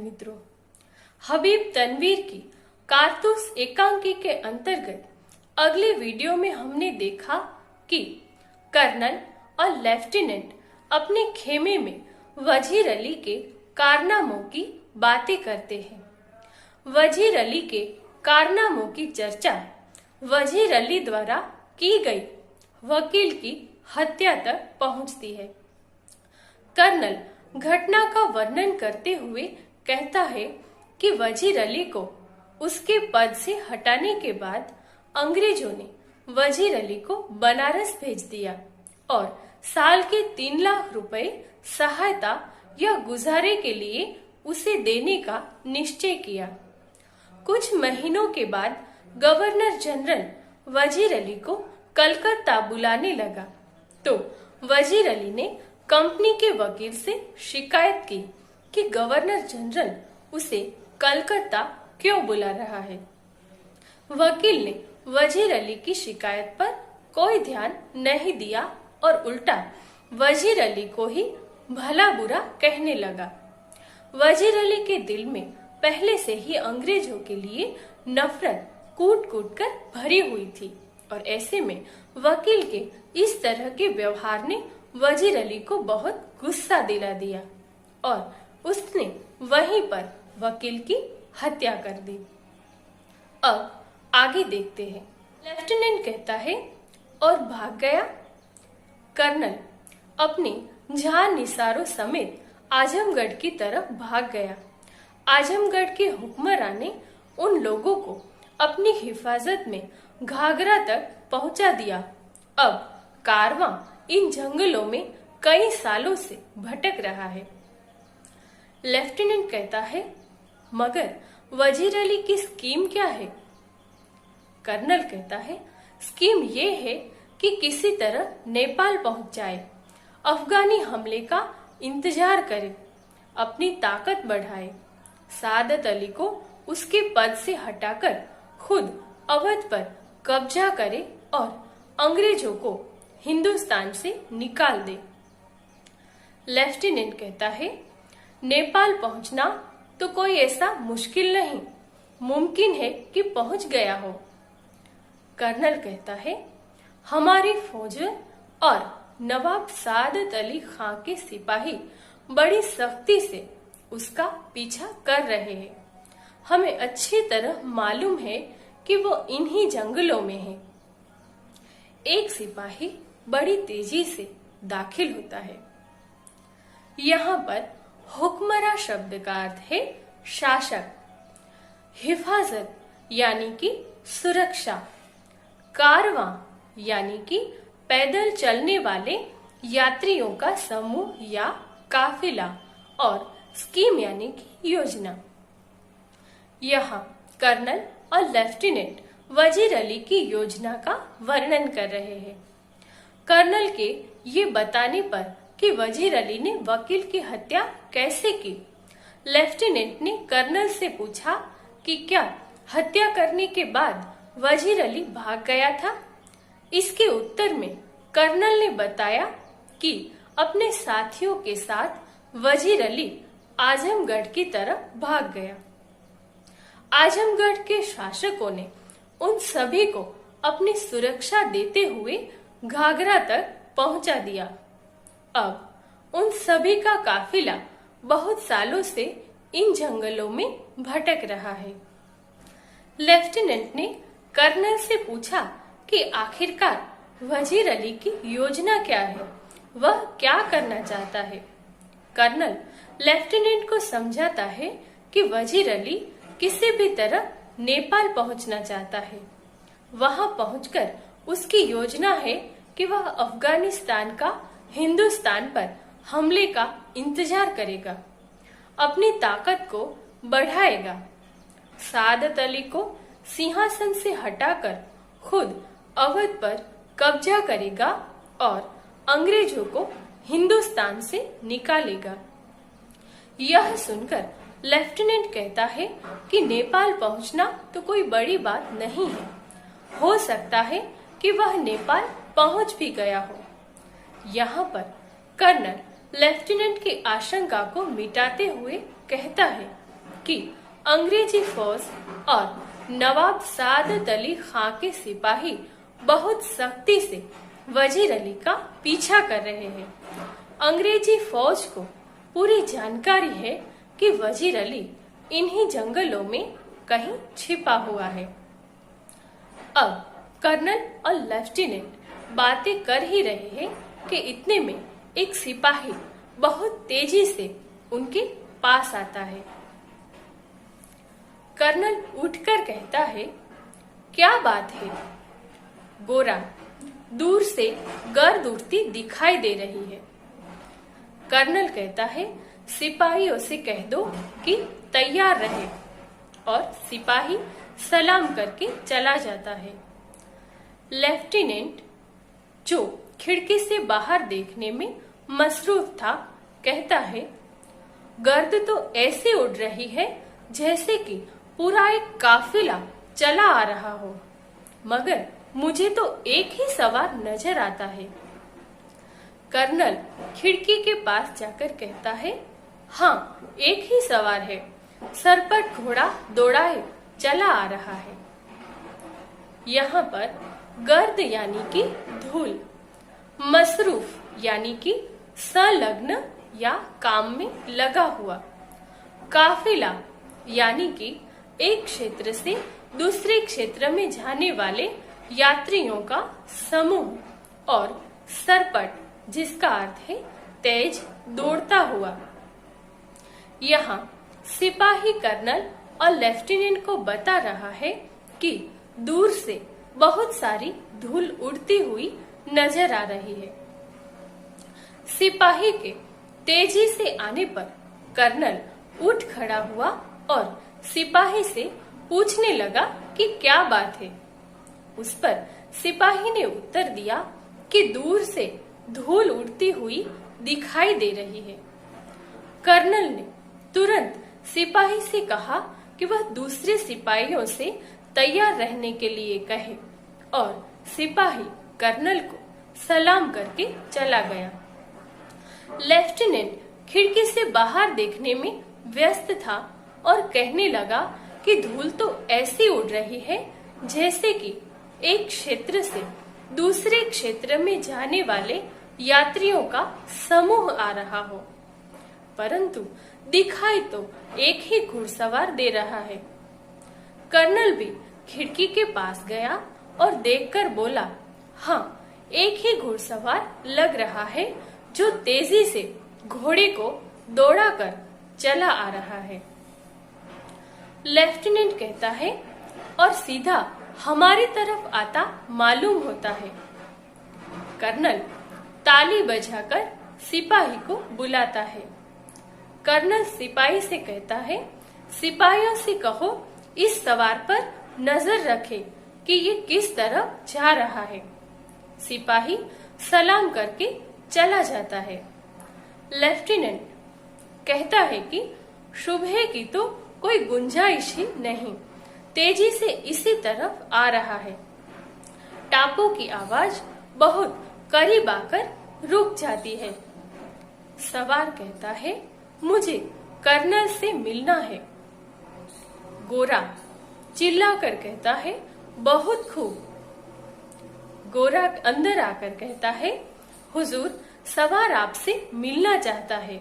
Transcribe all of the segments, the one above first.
मित्रों, हबीब तनवीर की कारतूस एकांकी के अंतर्गत अगले वीडियो में हमने देखा कि कर्नल और लेफ्टिनेंट अपने खेमे में वजीर अली के कारनामों की बातें करते हैं। वजीर अली के कारनामों की चर्चा वजीर अली द्वारा की गई वकील की हत्या तक पहुंचती है। कर्नल घटना का वर्णन करते हुए कहता है कि वजीर अली को उसके पद से हटाने के बाद अंग्रेजों ने वजीर अली को बनारस भेज दिया और साल के 3 लाख रुपए सहायता या गुजारे के लिए उसे देने का निश्चय किया। कुछ महीनों के बाद गवर्नर जनरल वजीर अली को कलकत्ता बुलाने लगा तो वजीर अली ने कंपनी के वकील से शिकायत की कि गवर्नर जनरल उसे कलकत्ता क्यों बुला रहा है। वकील ने वजीर अली की शिकायत पर कोई ध्यान नहीं दिया और उल्टा वजीर अली को ही भला बुरा कहने लगा। वजीर अली के दिल में पहले से ही अंग्रेजों के लिए नफरत कूट कूट कर भरी हुई थी और ऐसे में वकील के इस तरह के व्यवहार ने वजीर अली को बहुत गुस्सा दिला दिया और उसने वहीं पर वकील की हत्या कर दी। अब आगे देखते हैं। लेफ्टिनेंट कहता है और भाग गया। कर्नल अपने जान निसारों समेत आजमगढ़ की तरफ भाग गया। आजमगढ़ के हुक्मरान ने उन लोगों को अपनी हिफाजत में घाघरा तक पहुंचा दिया। अब कारवां इन जंगलों में कई सालों से भटक रहा है। लेफ्टिनेंट कहता है, मगर वजीर अली की स्कीम क्या है? कर्नल कहता है, स्कीम ये है कि किसी तरह नेपाल पहुंच जाए, अफगानी हमले का इंतजार करे, अपनी ताकत बढ़ाए, सादत अली को उसके पद से हटाकर खुद अवध पर कब्जा करे और अंग्रेजों को हिंदुस्तान से निकाल दे। लेफ्टिनेंट कहता है, नेपाल पहुंचना तो कोई ऐसा मुश्किल नहीं, मुमकिन है कि पहुंच गया हो। कर्नल कहता है, हमारी फौज और नवाब सादत अली खां के सिपाही बड़ी सख्ती से उसका पीछा कर रहे हैं। हमें अच्छी तरह मालूम है कि वो इन्हीं जंगलों में है। एक सिपाही बड़ी तेजी से दाखिल होता है। यहाँ पर हुक्मरान शब्द का अर्थ है शासक, हिफाजत यानी कि सुरक्षा, कारवां यानी कि पैदल चलने वाले यात्रियों का समूह या काफिला और स्कीम यानी कि योजना। यहाँ कर्नल और लेफ्टिनेंट वजीर अली की योजना का वर्णन कर रहे हैं। कर्नल के ये बताने पर कि वजीर अली ने वकील की हत्या कैसे की, लेफ्टिनेंट ने कर्नल से पूछा कि क्या हत्या करने के बाद वजीर अली भाग गया था। इसके उत्तर में कर्नल ने बताया कि अपने साथियों के साथ वजीर अली आजमगढ़ की तरफ भाग गया। आजमगढ़ के शासकों ने उन सभी को अपनी सुरक्षा देते हुए घाघरा तक पहुंचा दिया। अब उन सभी का काफिला बहुत सालों से इन जंगलों में भटक रहा है। लेफ्टिनेंट ने कर्नल से पूछा कि आखिरकार वजीर अली की योजना क्या है, वह क्या करना चाहता है। कर्नल लेफ्टिनेंट को समझाता है कि वजीर अली किसी भी तरह नेपाल पहुंचना चाहता है। वहां पहुंचकर उसकी योजना है कि वह अफगानिस्तान का हिंदुस्तान पर हमले का इंतजार करेगा, अपनी ताकत को बढ़ाएगा, सादत अली को सिंहासन से हटाकर खुद अवध पर कब्जा करेगा और अंग्रेजों को हिंदुस्तान से निकालेगा। यह सुनकर लेफ्टिनेंट कहता है कि नेपाल पहुंचना तो कोई बड़ी बात नहीं है, हो सकता है कि वह नेपाल पहुंच भी गया हो। यहाँ पर कर्नल लेफ्टिनेंट की आशंका को मिटाते हुए कहता है कि अंग्रेजी फौज और नवाब सादत अली खां के सिपाही बहुत सख्ती से वजीर अली का पीछा कर रहे हैं। अंग्रेजी फौज को पूरी जानकारी है कि वजीर अली इन्हीं जंगलों में कहीं छिपा हुआ है। अब कर्नल और लेफ्टिनेंट बातें कर ही रहे हैं कि इतने में एक सिपाही बहुत तेजी से उनके पास आता है। कर्नल उठकर कहता है, क्या बात है? गोरा, दूर से गर्द उड़ती दिखाई दे रही है। कर्नल कहता है, सिपाहियों से कह दो कि तैयार रहे, और सिपाही सलाम करके चला जाता है। लेफ्टिनेंट, जो खिड़की से बाहर देखने में मसरूफ था, कहता है, गर्द तो ऐसे उड़ रही है जैसे कि पूरा एक काफिला चला आ रहा हो, मगर मुझे तो एक ही सवार नजर आता है। कर्नल खिड़की के पास जाकर कहता है, हाँ, एक ही सवार है, सर पर घोड़ा दौड़ाए चला आ रहा है। यहाँ पर गर्द यानी कि धूल, मसरूफ यानी कि संलग्न या काम में लगा हुआ, काफिला यानी कि एक क्षेत्र से दूसरे क्षेत्र में जाने वाले यात्रियों का समूह, और सरपट जिसका अर्थ है तेज दौड़ता हुआ। यहाँ सिपाही कर्नल और लेफ्टिनेंट को बता रहा है कि दूर से बहुत सारी धूल उड़ती हुई नजर आ रही है। सिपाही के तेजी से आने पर कर्नल उठ खड़ा हुआ और सिपाही से पूछने लगा कि क्या बात है। उस पर सिपाही ने उत्तर दिया कि दूर से धूल उड़ती हुई दिखाई दे रही है। कर्नल ने तुरंत सिपाही से कहा कि वह दूसरे सिपाहियों से तैयार रहने के लिए कहे, और सिपाही कर्नल को सलाम करके चला गया। लेफ्टिनेंट खिड़की से बाहर देखने में व्यस्त था और कहने लगा कि धूल तो ऐसी उड़ रही है जैसे कि एक क्षेत्र से दूसरे क्षेत्र में जाने वाले यात्रियों का समूह आ रहा हो, परंतु दिखाई तो एक ही घुड़सवार दे रहा है। कर्नल भी खिड़की के पास गया और देखकर बोला, हाँ, एक ही घुड़सवार लग रहा है जो तेजी से घोड़े को दौड़ाकर चला आ रहा है। लेफ्टिनेंट कहता है, और सीधा हमारी तरफ आता मालूम होता है। कर्नल ताली बजाकर सिपाही को बुलाता है। कर्नल सिपाही से कहता है, सिपाहियों से कहो इस सवार पर नजर रखे कि ये किस तरफ जा रहा है। सिपाही सलाम करके चला जाता है। लेफ्टिनेंट कहता है कि सुबह की तो कोई गुंजाइश ही नहीं, तेजी से इसी तरफ आ रहा है। टापों की आवाज बहुत करीब आकर रुक जाती है। सवार कहता है, मुझे कर्नल से मिलना है। गोरा चिल्लाकर कहता है, बहुत खूब। गोरा अंदर आकर कहता है, हुजूर, सवार आपसे मिलना चाहता है।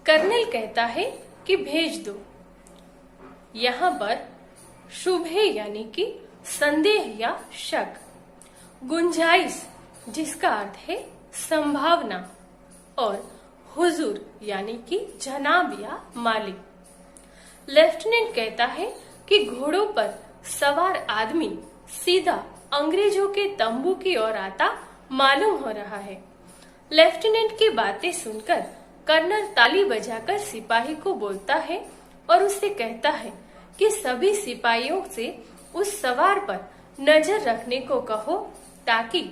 कर्नल कहता है कि भेज दो। यहाँ पर शुभे यानी कि संदेह या शक, गुंजाइश जिसका अर्थ है संभावना, और हुजूर यानी कि जनाब या मालिक। लेफ्टिनेंट कहता है कि घोड़ों पर सवार आदमी सीधा अंग्रेजों के तंबू की ओर आता मालूम हो रहा है। लेफ्टिनेंट की बातें सुनकर कर्नल ताली बजाकर सिपाही को बोलता है और उससे कहता है कि सभी सिपाहियों से उस सवार पर नजर रखने को कहो ताकि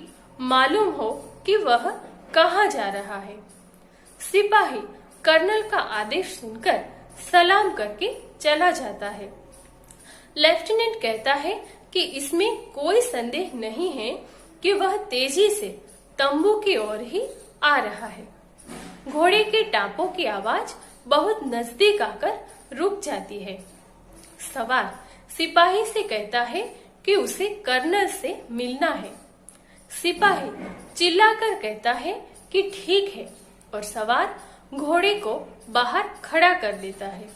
मालूम हो कि वह कहाँ जा रहा है। सिपाही कर्नल का आदेश सुनकर सलाम करके चला जाता है। लेफ्टिनेंट कहता है कि इसमें कोई संदेह नहीं है कि वह तेजी से तंबू की ओर ही आ रहा है। घोड़े के टापों की आवाज बहुत नजदीक आकर रुक जाती है। सवार सिपाही से कहता है कि उसे कर्नल से मिलना है। सिपाही चिल्लाकर कहता है कि ठीक है और सवार घोड़े को बाहर खड़ा कर देता है।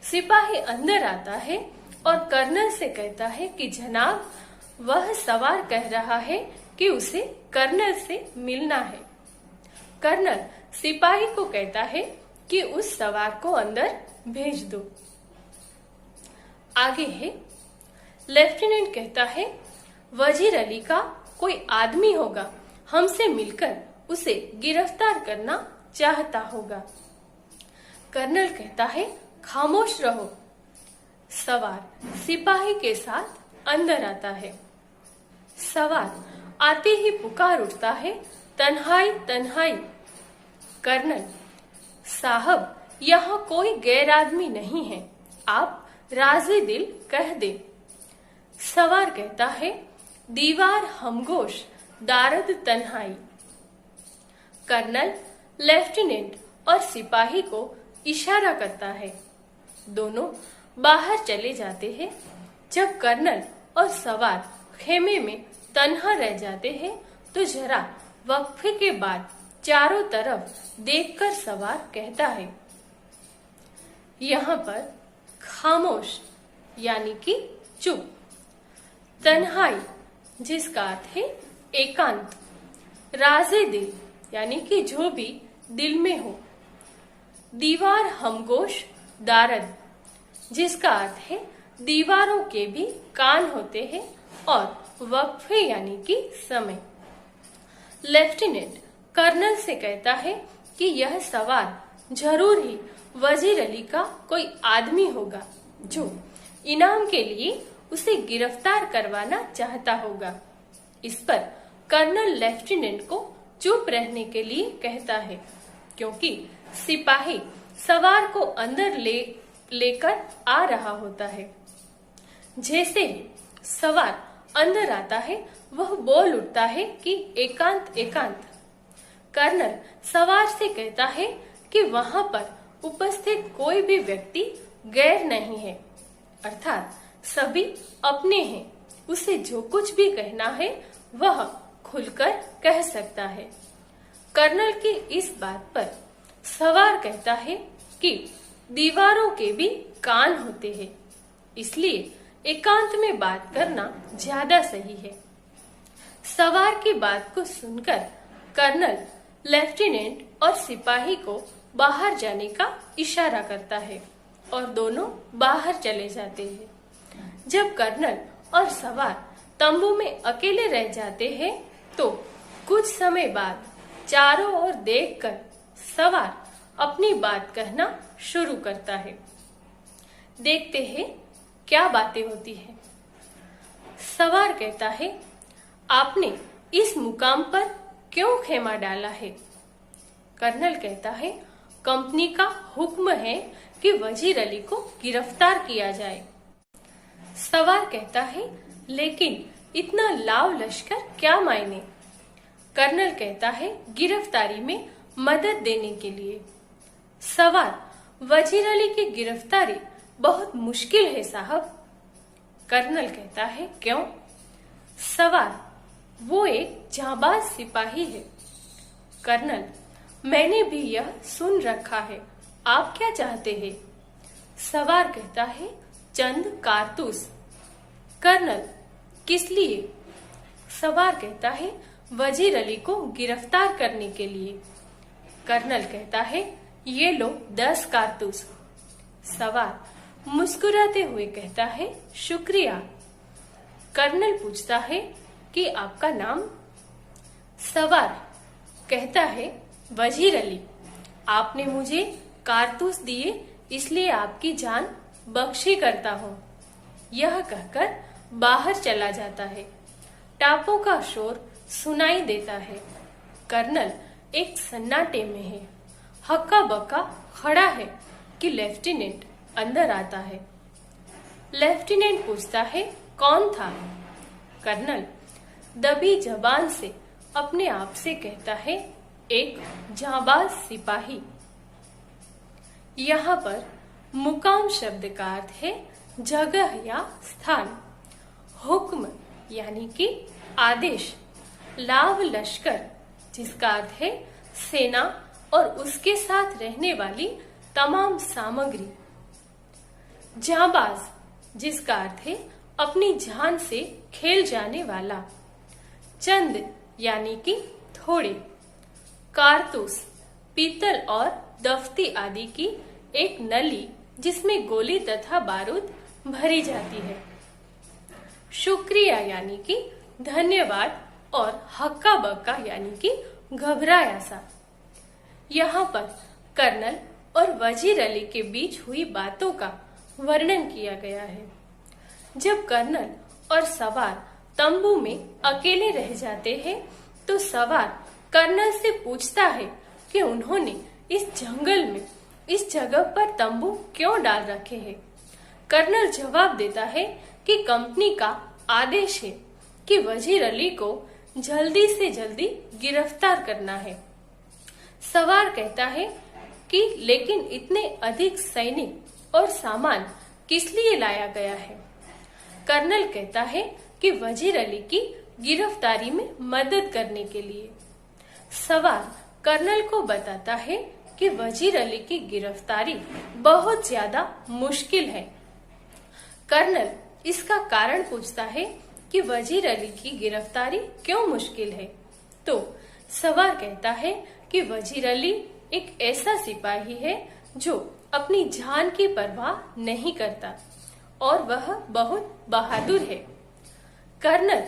सिपाही अंदर आता है और कर्नल से कहता है कि जनाब, वह सवार कह रहा है कि उसे कर्नल से मिलना है। कर्नल सिपाही को कहता है कि उस सवार को अंदर भेज दो। आगे है, लेफ्टिनेंट कहता है, वजीर अली का कोई आदमी होगा, हमसे मिलकर उसे गिरफ्तार करना चाहता होगा। कर्नल कहता है, खामोश रहो। सवार सिपाही के साथ अंदर आता है। सवार आते ही पुकार उठता है, तन्हाई तन्हाई। कर्नल, साहब, यहाँ कोई गैर आदमी नहीं है, आप राज़ी दिल कह दे। सवार कहता है, दीवार हमगोश दारद तन्हाई। कर्नल लेफ्टिनेंट और सिपाही को इशारा करता है। दोनों बाहर चले जाते हैं। जब कर्नल और सवार खेमे में तन्हा रह जाते हैं तो जरा वक्फे के बाद चारों तरफ देखकर सवार कहता है, यहाँ पर खामोश यानी कि चुप, तन्हाई जिसका अर्थ है एकांत, राज़े दिल यानी कि जो भी दिल में हो, दीवार हमगोश दारद जिसका अर्थ है दीवारों के भी कान होते हैं, और वक्फे यानी कि समय। लेफ्टिनेंट कर्नल से कहता है कि यह सवार जरूर ही वजीर अली का कोई आदमी होगा जो इनाम के लिए उसे गिरफ्तार करवाना चाहता होगा। इस पर कर्नल लेफ्टिनेंट को चुप रहने के लिए कहता है, क्योंकि सिपाही सवार को अंदर लेकर आ रहा होता है। जैसे ही सवार अंदर आता है वह बोल उठता है कि एकांत एकांत। कर्नल सवार से कहता है कि वहां पर उपस्थित कोई भी व्यक्ति गैर नहीं है, अर्थात सभी अपने हैं, उसे जो कुछ भी कहना है वह खुलकर कह सकता है। कर्नल की इस बात पर सवार कहता है कि दीवारों के भी कान होते हैं, इसलिए एकांत में बात करना ज्यादा सही है। सवार की बात को सुनकर कर्नल लेफ्टिनेंट और सिपाही को बाहर जाने का इशारा करता है और दोनों बाहर चले जाते हैं। जब कर्नल और सवार तंबू में अकेले रह जाते हैं तो कुछ समय बाद चारों ओर देखकर सवार अपनी बात कहना शुरू करता है। देखते हैं क्या बातें होती है। सवार कहता है, आपने इस मुकाम पर क्यों खेमा डाला है? कर्नल कहता है, कंपनी का हुक्म है कि वजीर अली को गिरफ्तार किया जाए। सवार कहता है, लेकिन इतना लाव लश्कर क्या मायने? कर्नल कहता है, गिरफ्तारी में मदद देने के लिए। सवार, वजीर अली की गिरफ्तारी बहुत मुश्किल है साहब। कर्नल कहता है, क्यों? सवार, वो एक जांबाज सिपाही है। कर्नल, मैंने भी यह सुन रखा है, आप क्या चाहते हैं? सवार कहता है, चंद कारतूस। कर्नल, किस लिए? सवार कहता है, वजीर अली को गिरफ्तार करने के लिए। कर्नल कहता है, ये लो 10 कारतूस। सवार मुस्कुराते हुए कहता है, शुक्रिया। कर्नल पूछता है कि आपका नाम? सवार कहता है, वजीर अली, आपने मुझे कारतूस दिए इसलिए आपकी जान बख्शी करता हूँ। यह कहकर बाहर चला जाता है। टापों का शोर सुनाई देता है। कर्नल एक सन्नाटे में है, हक्का बक्का खड़ा है कि लेफ्टिनेंट अंदर आता है। लेफ्टिनेंट पूछता है, कौन था? कर्नल दबी जबान से अपने आप से कहता है, एक जांबाज सिपाही। यहाँ पर मुकाम शब्द का अर्थ है जगह या स्थान। हुक्म यानी कि आदेश। लाव लश्कर जिसका अर्थ है सेना और उसके साथ रहने वाली तमाम सामग्री। जाबाज जिसका अर्थ है अपनी जान से खेल जाने वाला। चंद यानी कि थोड़े। कारतूस पीतल और दफ्ती आदि की एक नली जिसमें गोली तथा बारूद भरी जाती है। शुक्रिया यानी कि धन्यवाद और हक्का बक्का यानी कि घबराया सा। यहाँ पर कर्नल और वजीर अली के बीच हुई बातों का वर्णन किया गया है। जब कर्नल और सवार तंबू में अकेले रह जाते हैं तो सवार कर्नल से पूछता है कि उन्होंने इस जंगल में इस जगह पर तंबू क्यों डाल रखे हैं। कर्नल जवाब देता है कि कंपनी का आदेश है कि वजीर अली को जल्दी से जल्दी गिरफ्तार करना है। सवार कहता है कि लेकिन इतने अधिक सैनिक और सामान किस लिए लाया गया है। कर्नल कहता है कि वजीर अली की गिरफ्तारी में मदद करने के लिए। सवार कर्नल को बताता है कि वजीर अली की गिरफ्तारी बहुत ज्यादा मुश्किल है। कर्नल इसका कारण पूछता है कि वजीर अली की गिरफ्तारी क्यों मुश्किल है। तो सवार कहता है कि वजीर अली एक ऐसा सिपाही है जो अपनी जान की परवाह नहीं करता और वह बहुत बहादुर है। कर्नल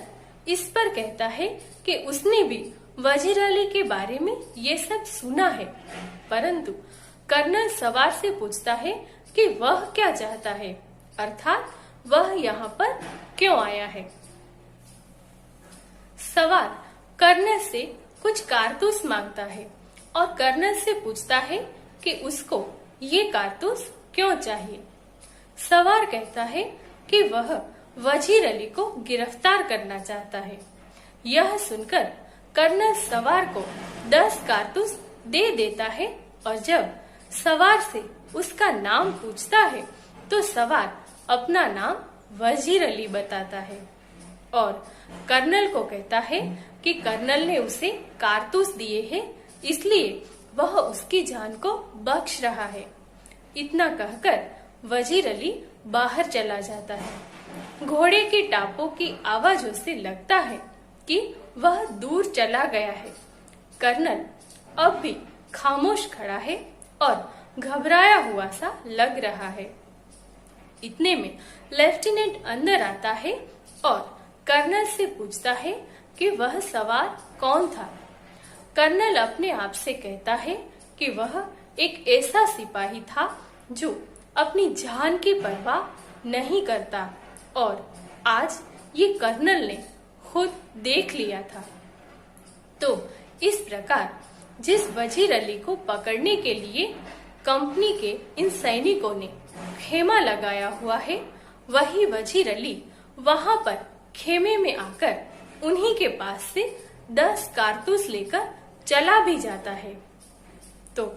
इस पर कहता है कि उसने भी वजीर अली के बारे में ये सब सुना है, परंतु कर्नल सवार से पूछता है कि वह क्या चाहता है, अर्थात वह यहाँ पर क्यों आया है। सवार कर्नल से कुछ कारतूस मांगता है और कर्नल से पूछता है कि उसको ये कारतूस क्यों चाहिए। सवार कहता है कि वह वजीर अली को गिरफ्तार करना चाहता है। यह सुनकर कर्नल सवार को 10 कारतूस दे देता है और जब सवार से उसका नाम पूछता है तो सवार अपना नाम वजीर अली बताता है और कर्नल को कहता है कि कर्नल ने उसे कारतूस दिए हैं, इसलिए वह उसकी जान को बख्श रहा है। इतना कहकर वजीर अली बाहर चला जाता है। घोड़े की टापों की आवाजों से लगता है कि वह दूर चला गया है। कर्नल अब भी खामोश खड़ा है और घबराया हुआ सा लग रहा है। इतने में लेफ्टिनेंट अंदर आता है और कर्नल से पूछता है कि वह सवार कौन था। कर्नल अपने आप से कहता है कि वह एक ऐसा सिपाही था जो अपनी जान की परवाह नहीं करता और आज ये कर्नल ने खुद देख लिया था। तो इस प्रकार जिस वजीर अली को पकड़ने के लिए कंपनी के इन सैनिकों ने खेमा लगाया हुआ है, वही वजीर अली वहां पर खेमे में आकर उन्हीं के पास से 10 कारतूस लेकर चला भी जाता है। तो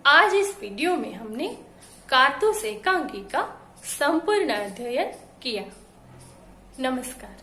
आज इस वीडियो में हमने कारतूस एकांकी का संपूर्ण अध्ययन किया। नमस्कार।